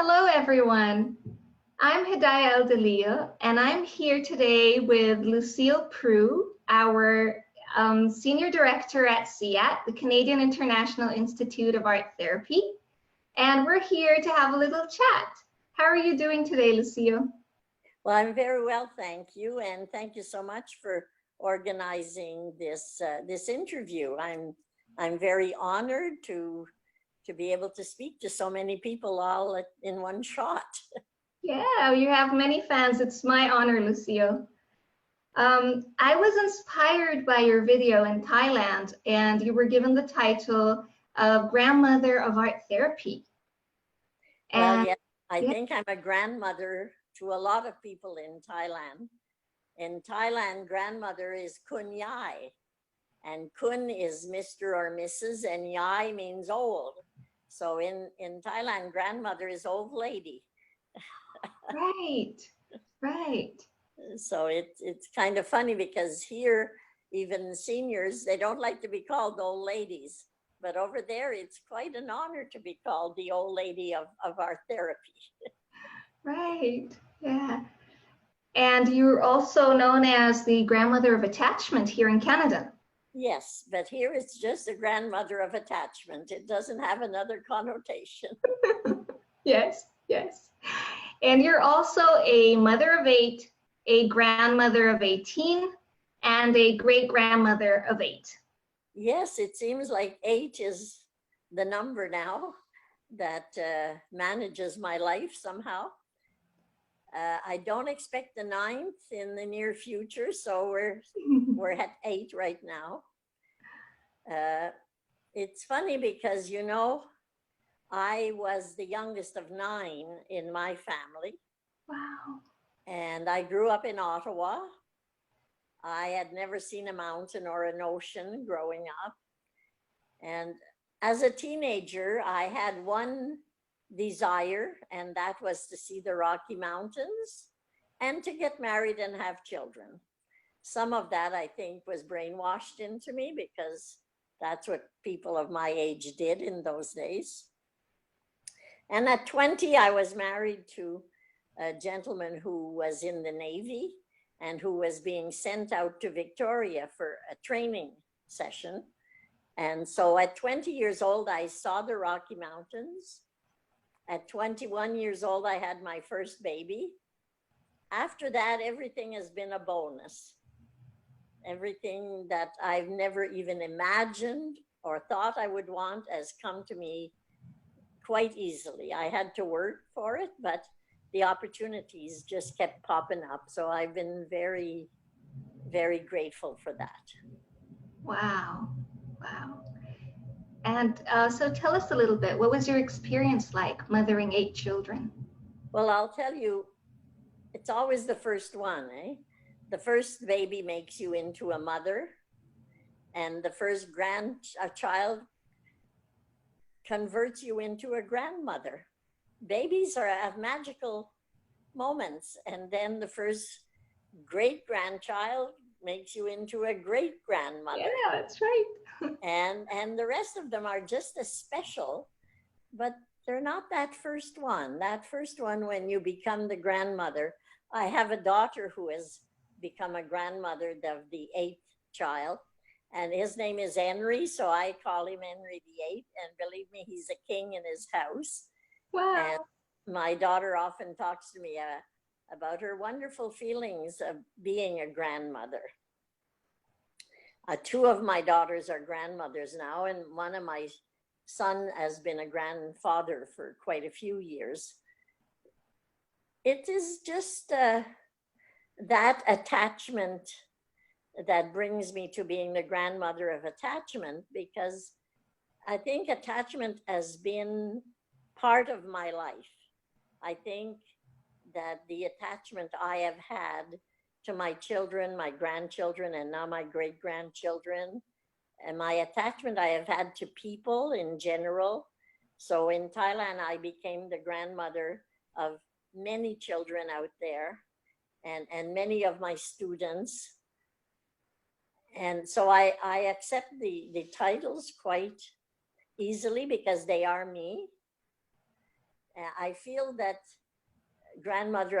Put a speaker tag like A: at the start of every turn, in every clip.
A: Hello, everyone. I'm Hedaya Aldaleel, and I'm here today with Lucille Proulx, our Senior Director at CiiAT, the Canadian International Institute of Art Therapy. And we're here to have a little chat. How are you doing today, Lucille?
B: Well, I'm very well, thank you. And thank you so much for organizing this interview. I'm very honored to be able to speak to so many people all in one shot.
A: Yeah, you have many fans. It's my honor, Lucille. I was inspired by your video in Thailand, and you were given the title of Grandmother of Art Therapy.
B: Well, yes, I think I'm a grandmother to a lot of people in Thailand. In Thailand, grandmother is kun yai, and kun is Mr. or Mrs., and yai means old. So in Thailand, grandmother is old lady.
A: Right, right.
B: So it's kind of funny because here, even seniors, they don't like to be called old ladies. But over there, it's quite an honor to be called the old lady of our therapy.
A: Right, yeah. And you're also known as the grandmother of attachment here in Canada.
B: Yes, but here it's just a grandmother of attachment. It doesn't have another connotation.
A: Yes, yes. And you're also a mother of 8, a grandmother of 18, and a great-grandmother of 8.
B: Yes, it seems like 8 is the number now that manages my life somehow. I don't expect the 9th in the near future, so we're at 8 right now. It's funny because, you know, I was the youngest of 9 in my family.
A: Wow.
B: And I grew up in Ottawa. I had never seen a mountain or an ocean growing up. And as a teenager, I had one desire, and that was to see the Rocky Mountains and to get married and have children. Some of that, I think, was brainwashed into me because that's what people of my age did in those days. And at 20, I was married to a gentleman who was in the Navy and who was being sent out to Victoria for a training session. And so at 20 years old, I saw the Rocky Mountains. At 21 years old, I had my first baby. After that, everything has been a bonus. Everything that I've never even imagined or thought I would want has come to me quite easily. I had to work for it, but the opportunities just kept popping up. So I've been very, very grateful for that.
A: Wow, wow. And so tell us a little bit, what was your experience like mothering 8 children?
B: Well, I'll tell you, it's always the first one, eh? The first baby makes you into a mother, and the first grandchild converts you into a grandmother. Babies have magical moments, and then the first great grandchild makes you into a great grandmother.
A: Yeah, that's right.
B: and the rest of them are just as special, but they're not that first one. That first one, when you become the grandmother, I have a daughter who has become a grandmother of the 8th child, and his name is Henry, so I call him Henry the 8th, and believe me, he's a king in his house.
A: Wow.
B: And my daughter often talks to me about her wonderful feelings of being a grandmother. 2 of my daughters are grandmothers now, and one of my son has been a grandfather for quite a few years. It is just that attachment that brings me to being the grandmother of attachment, because I think attachment has been part of my life. I think that the attachment I have had to my children, my grandchildren, and now my great-grandchildren, and my attachment I have had to people in general. So in Thailand, I became the grandmother of many children out there, and many of my students. And so I accept the titles quite easily because they are me. I feel that grandmother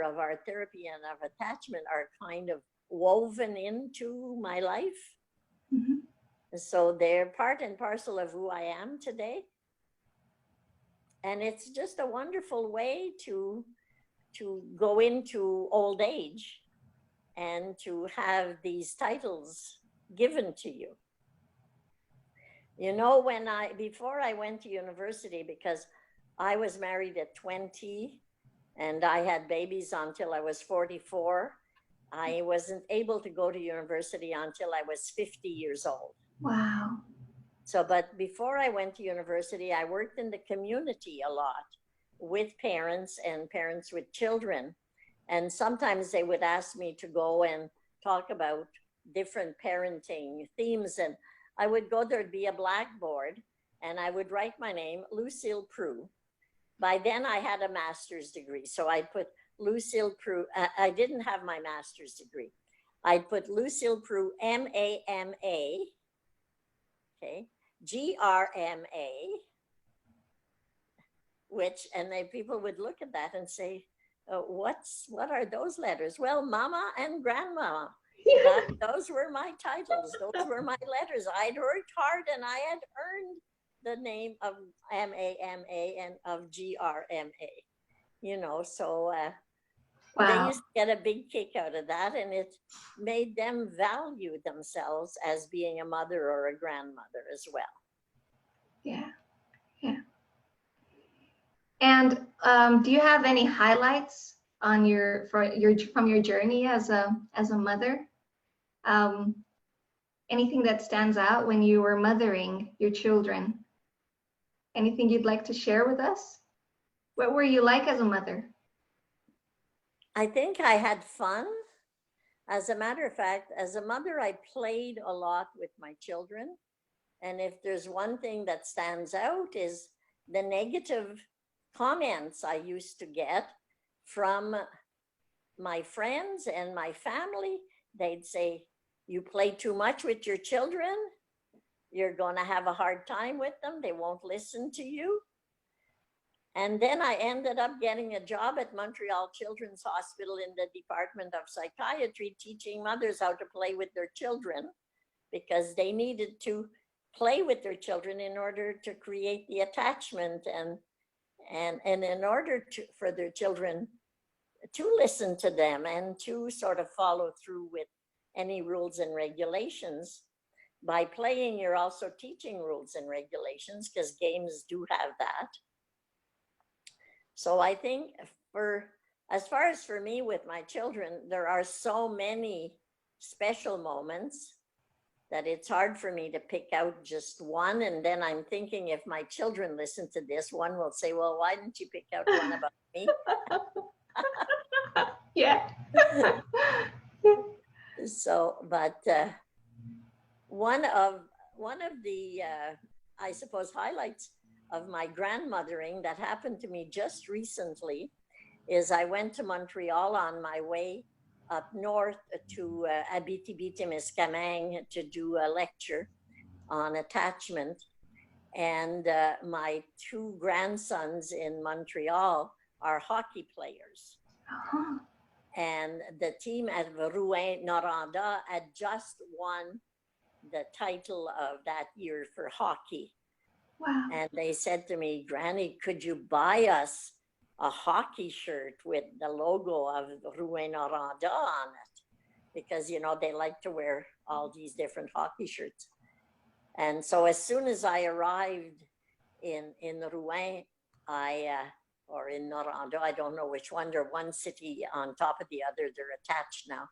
B: of art therapy and of attachment are kind of woven into my life.
A: Mhm.
B: So they're part and parcel of who I am today. And it's just a wonderful way to go into old age and to have these titles given to you. You know, before I went to university, because I was married at 20 and I had babies until I was 44, I wasn't able to go to university until I was 50 years old.
A: Wow.
B: So, but before I went to university, I worked in the community a lot with parents and parents with children. And sometimes they would ask me to go and talk about different parenting themes. And I would go, there'd be a blackboard, and I would write my name, Lucille Proulx. By then I had a master's degree. So I'd put Lucille Proulx. I didn't have my master's degree. I'd put Lucille Proulx, M-A-M-A, okay, G-R-M-A, and then people would look at that and say, what are those letters? Well, Mama and Grandma. Those were my titles. Those were my letters. I'd worked hard and I had earned the name of M-A-M-A and of G-R-M-A, you know, so
A: Wow.
B: they used to get a big kick out of that, and it made them value themselves as being a mother or a grandmother as well.
A: Yeah, yeah. And do you have any highlights on from your journey as a mother? Anything that stands out when you were mothering your children? Anything you'd like to share with us? What were you like as a mother?
B: I think I had fun. As a matter of fact, as a mother, I played a lot with my children. And if there's one thing that stands out is the negative comments I used to get from my friends and my family. They'd say, you play too much with your children. You're going to have a hard time with them. They won't listen to you. And then I ended up getting a job at Montreal Children's Hospital in the Department of Psychiatry, teaching mothers how to play with their children, because they needed to play with their children in order to create the attachment and in order for their children to listen to them and to sort of follow through with any rules and regulations. By playing, you're also teaching rules and regulations, because games do have that. So I think as far as for me with my children, there are so many special moments that it's hard for me to pick out just one. And then I'm thinking, if my children listen to this, one will say, well, why didn't you pick out one about me?
A: Yeah.
B: So, but one of the, I suppose, highlights of my grandmothering that happened to me just recently is I went to Montreal on my way up north to Abitibi-Témiscamingue to do a lecture on attachment. And my two grandsons in Montreal are hockey players.
A: Uh-huh.
B: And the team at Rouyn-Noranda had just won the title of that year for hockey.
A: Wow.
B: And they said to me, Granny, could you buy us a hockey shirt with the logo of Rouyn-Noranda on it? Because, you know, they like to wear all these different hockey shirts. And so as soon as I arrived in Rouyn, or in Noranda, I don't know which one, they're one city on top of the other, they're attached now.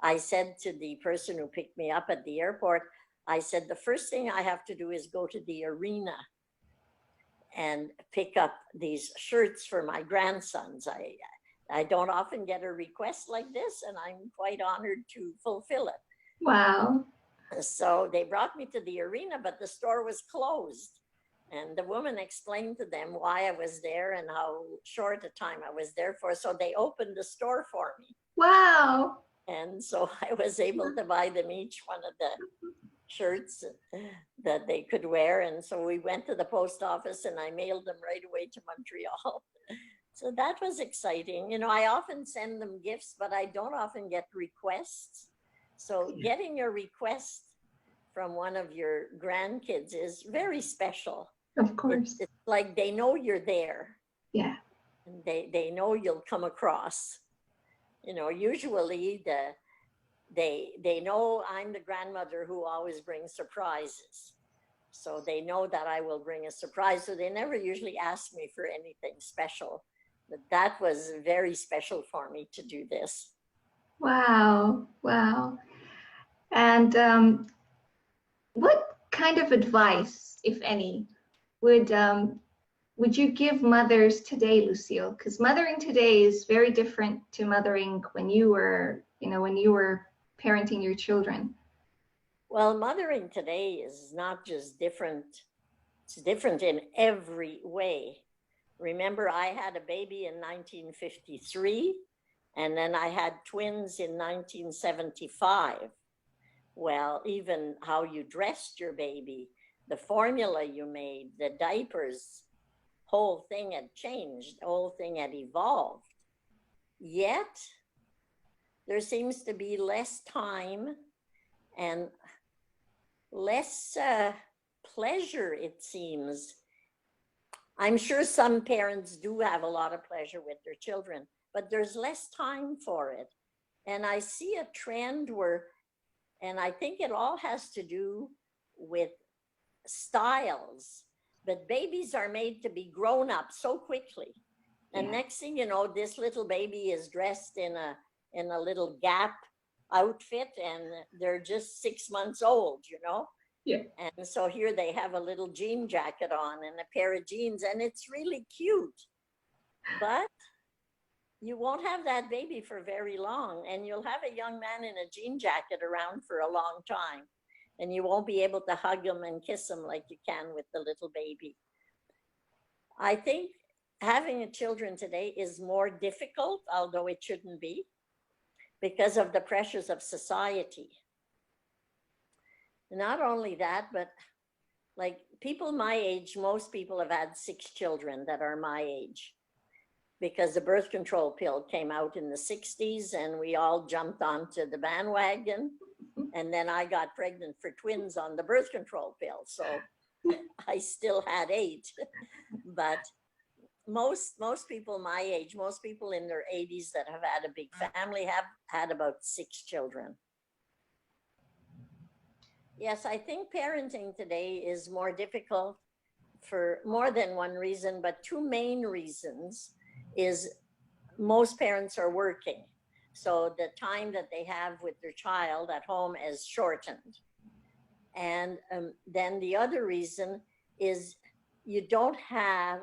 B: I said to the person who picked me up at the airport, I said, the first thing I have to do is go to the arena and pick up these shirts for my grandsons. I don't often get a request like this, and I'm quite honored to fulfill it.
A: Wow.
B: So they brought me to the arena, but the store was closed. And the woman explained to them why I was there and how short a time I was there for. So they opened the store for me.
A: Wow.
B: And so I was able to buy them each one of the shirts that they could wear. And so we went to the post office and I mailed them right away to Montreal. So that was exciting. You know, I often send them gifts, but I don't often get requests. So getting a request from one of your grandkids is very special.
A: Of course.
B: It's like they know you're there.
A: Yeah.
B: And they know you'll come across. You know, usually they know I'm the grandmother who always brings surprises. So they know that I will bring a surprise. So they never usually ask me for anything special. But that was very special for me to do this.
A: Wow. Wow. And what kind of advice, if any, would you give mothers today, Lucille? Because mothering today is very different to mothering when you were, when you were parenting your children.
B: Well, mothering today is not just different, it's different in every way. Remember, I had a baby in 1953, and then I had twins in 1975. Well, even how you dressed your baby, the formula you made, the diapers, whole thing had changed, the whole thing had evolved. Yet, there seems to be less time and less pleasure, it seems. I'm sure some parents do have a lot of pleasure with their children, but there's less time for it. And I see a trend where, and I think it all has to do with styles, but babies are made to be grown up so quickly. And next thing you know, this little baby is dressed in a little Gap outfit and they're just 6 months old, you know?
A: Yeah.
B: And so here they have a little jean jacket on and a pair of jeans, and it's really cute. But you won't have that baby for very long, and you'll have a young man in a jean jacket around for a long time, and you won't be able to hug him and kiss him like you can with the little baby. I think having children today is more difficult, although it shouldn't be, because of the pressures of society. Not only that, but like people my age, most people have had 6 children that are my age, because the birth control pill came out in the 60s and we all jumped onto the bandwagon. And then I got pregnant for twins on the birth control pill. So I still had 8. But most people my age, most people in their 80s that have had a big family have had about 6 children. Yes, I think parenting today is more difficult for more than one reason, but 2 main reasons is most parents are working. So the time that they have with their child at home is shortened. And then the other reason is you don't have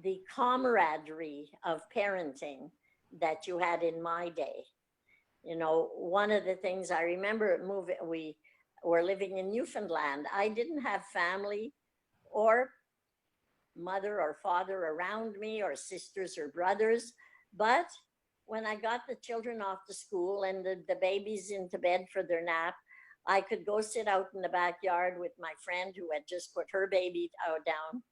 B: the camaraderie of parenting that you had in my day. You know, one of the things I remember we were living in Newfoundland. I didn't have family or mother or father around me or sisters or brothers. But when I got the children off to school and the babies into bed for their nap, I could go sit out in the backyard with my friend who had just put her baby down,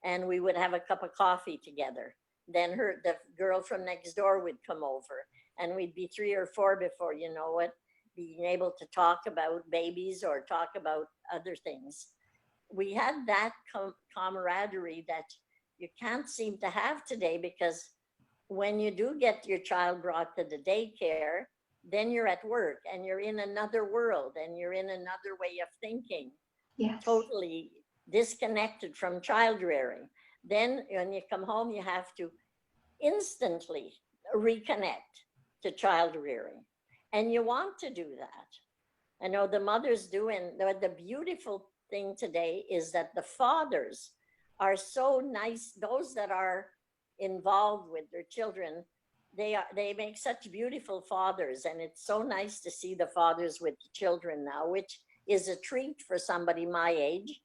B: and we would have a cup of coffee together. Then the girl from next door would come over, and we'd be 3 or 4 before you know it, being able to talk about babies or talk about other things. We had that camaraderie that you can't seem to have today, because when you do get your child brought to the daycare, then you're at work and you're in another world and you're in another way of thinking.
A: Yes.
B: Totally disconnected from child rearing. Then when you come home, you have to instantly reconnect to child rearing. And you want to do that. I know the mothers do, and the beautiful thing today is that the fathers are so nice. Those that are involved with their children, they make such beautiful fathers, and it's so nice to see the fathers with the children now, which is a treat for somebody my age,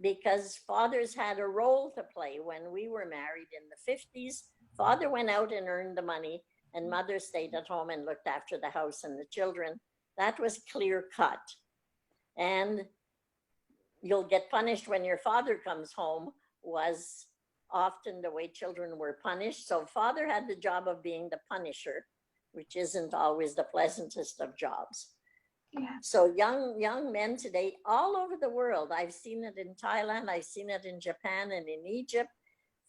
B: because fathers had a role to play. When we were married in the 50s, father went out and earned the money, and mother stayed at home and looked after the house and the children. That was clear cut. and you'll get punished when your father comes home was often the way children were punished. So father had the job of being the punisher, which isn't always the pleasantest of jobs.
A: Yeah.
B: So young men today all over the world, I've seen it in Thailand, I've seen it in Japan and in Egypt,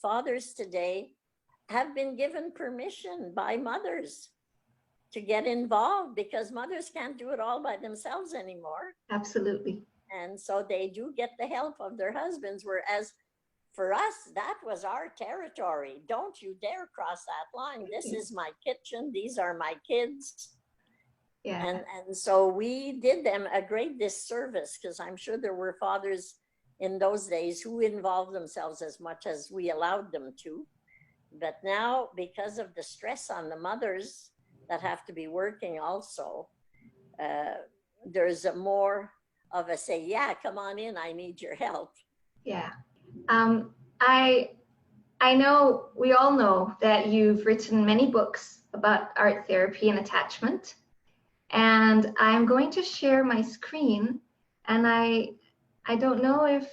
B: fathers today have been given permission by mothers to get involved because mothers can't do it all by themselves anymore.
A: Absolutely.
B: And so they do get the help of their husbands, whereas for us, that was our territory. Don't you dare cross that line. This is my kitchen. These are my kids.
A: Yeah.
B: And so we did them a great disservice because I'm sure there were fathers in those days who involved themselves as much as we allowed them to. But now, because of the stress on the mothers that have to be working also, there's a more of a say, yeah, come on in, I need your help.
A: Yeah. I know, we all know that you've written many books about art therapy and attachment. And I'm going to share my screen. And I don't know if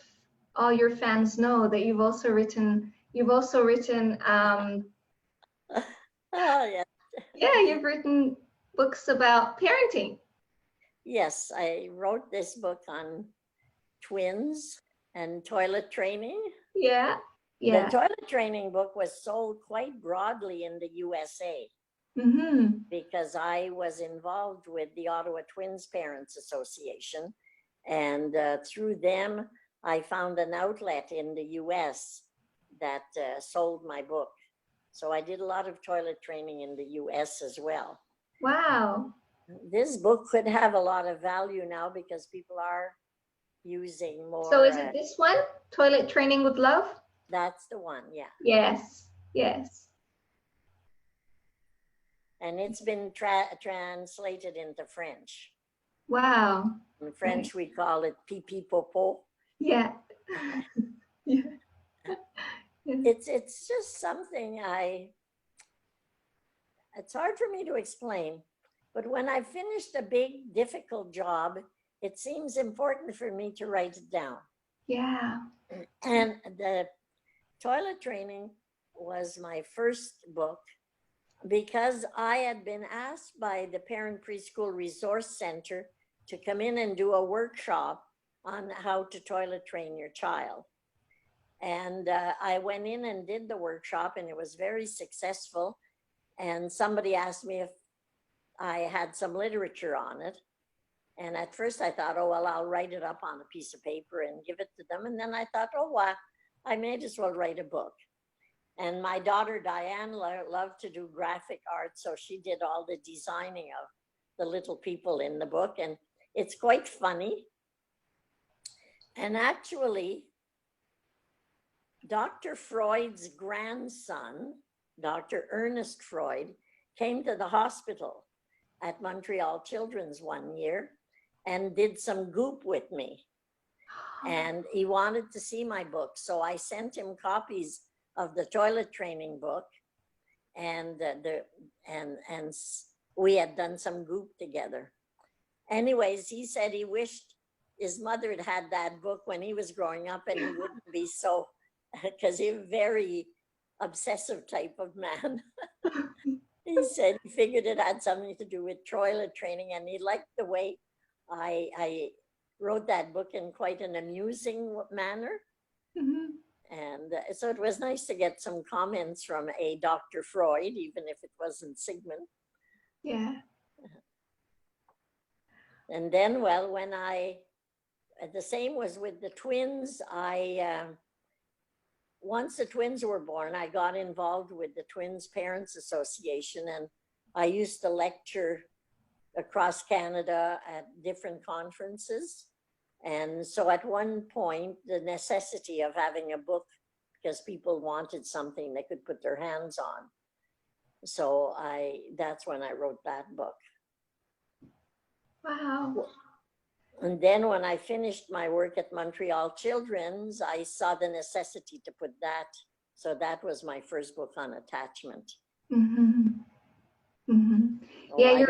A: all your fans know that you've also written
B: Oh, yeah.
A: Yeah, you've written books about parenting.
B: Yes, I wrote this book on twins and toilet training.
A: Yeah.
B: The toilet training book was sold quite broadly in the USA because I was involved with the Ottawa Twins Parents Association. And through them, I found an outlet in the US that sold my book. So I did a lot of toilet training in the US as well.
A: Wow.
B: This book could have a lot of value now because people are using more.
A: So is it this one, Toilet Training with Love?
B: That's the one, yeah.
A: Yes, yes.
B: And it's been translated into French.
A: Wow.
B: In French, we call it pipi popo.
A: Yeah. Yeah.
B: It's just something it's hard for me to explain, but when I finished a big, difficult job, it seems important for me to write it down.
A: Yeah.
B: And the toilet training was my first book because I had been asked by the Parent Preschool Resource Center to come in and do a workshop on how to toilet train your child. And I went in and did the workshop, and it was very successful. And somebody asked me if I had some literature on it. And at first I thought, oh, well, I'll write it up on a piece of paper and give it to them. And then I thought, oh, well, I may as well write a book. And my daughter, Diane, loved to do graphic art. So she did all the designing of the little people in the book. And it's quite funny. And actually, Dr. Freud's grandson, Dr. Ernest Freud, came to the hospital at Montreal Children's one year and did some goop with me. And he wanted to see my book. So I sent him copies of the toilet training book, and we had done some goop together. Anyways, he said he wished his mother had had that book when he was growing up, and he wouldn't be so, because he's a very obsessive type of man. He said he figured it had something to do with toilet training, and he liked the way I wrote that book in quite an amusing manner. And so it was nice to get some comments from a Dr. Freud, even if it wasn't Sigmund.
A: Yeah.
B: And then, well, when the same was with the twins, once the twins were born, I got involved with the Twins Parents Association, and I used to lecture across Canada at different conferences. And so at one point, the necessity of having a book, because people wanted something they could put their hands on. So that's when I wrote that book.
A: Wow.
B: And then when I finished my work at Montreal Children's, I saw the necessity to put that. So that was my first book on attachment.
A: Yeah,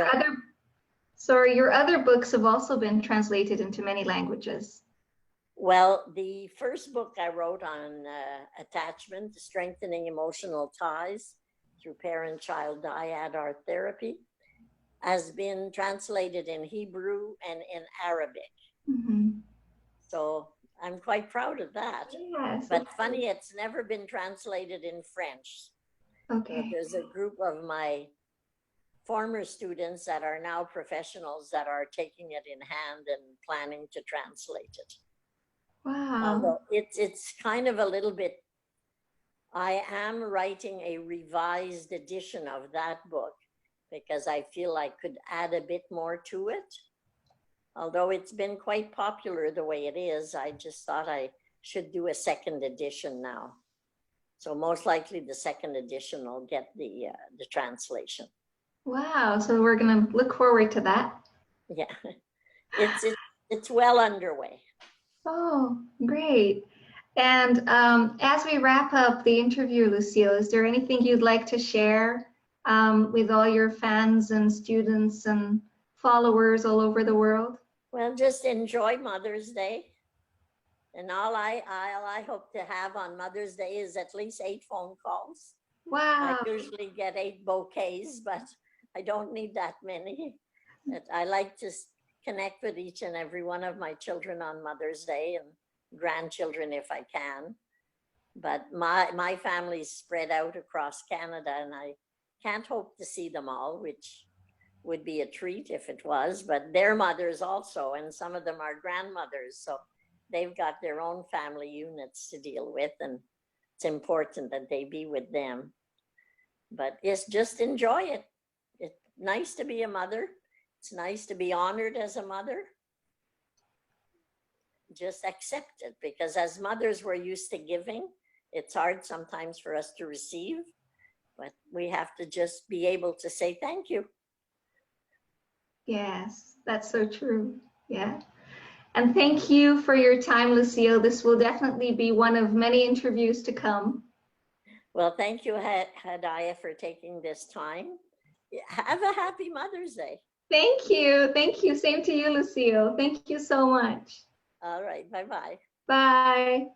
A: So your other books have also been translated into many languages.
B: Well, the first book I wrote on attachment, strengthening emotional ties through parent-child dyad art therapy, has been translated in Hebrew and in Arabic.
A: Mm-hmm.
B: So I'm quite proud of that.
A: Yes.
B: But funny, it's never been translated in French.
A: Okay.
B: So there's a group of my former students that are now professionals that are taking it in hand and planning to translate it.
A: Wow.
B: Although it's kind of a little bit, I am writing a revised edition of that book because I feel I could add a bit more to it. Although it's been quite popular the way it is, I just thought I should do a second edition now. So most likely the second edition will get the translation.
A: Wow. So we're going to look forward to that.
B: Yeah, it's well underway.
A: Oh, great. And as we wrap up the interview, Lucille, is there anything you'd like to share with all your fans and students and followers all over the world?
B: Well, just enjoy Mother's Day. And all I hope to have on Mother's Day is at least 8 phone calls.
A: Wow.
B: I usually get 8 bouquets, but I don't need that many. I like to connect with each and every one of my children on Mother's Day and grandchildren if I can. But my family's spread out across Canada and I can't hope to see them all, which would be a treat if it was, but their mothers also, and some of them are grandmothers. So they've got their own family units to deal with, and it's important that they be with them. But yes, just enjoy it. It's nice to be a mother. It's nice to be honored as a mother. Just accept it, because as mothers, we're used to giving. It's hard sometimes for us to receive, but we have to just be able to say thank you.
A: Yes, that's so true. Yeah. And thank you for your time, Lucille. This will definitely be one of many interviews to come.
B: Well, thank you, Hedaya, for taking this time. Have a happy Mother's Day.
A: Thank you. Thank you. Same to you, Lucille. Thank you so much.
B: All right. Bye-bye.
A: Bye.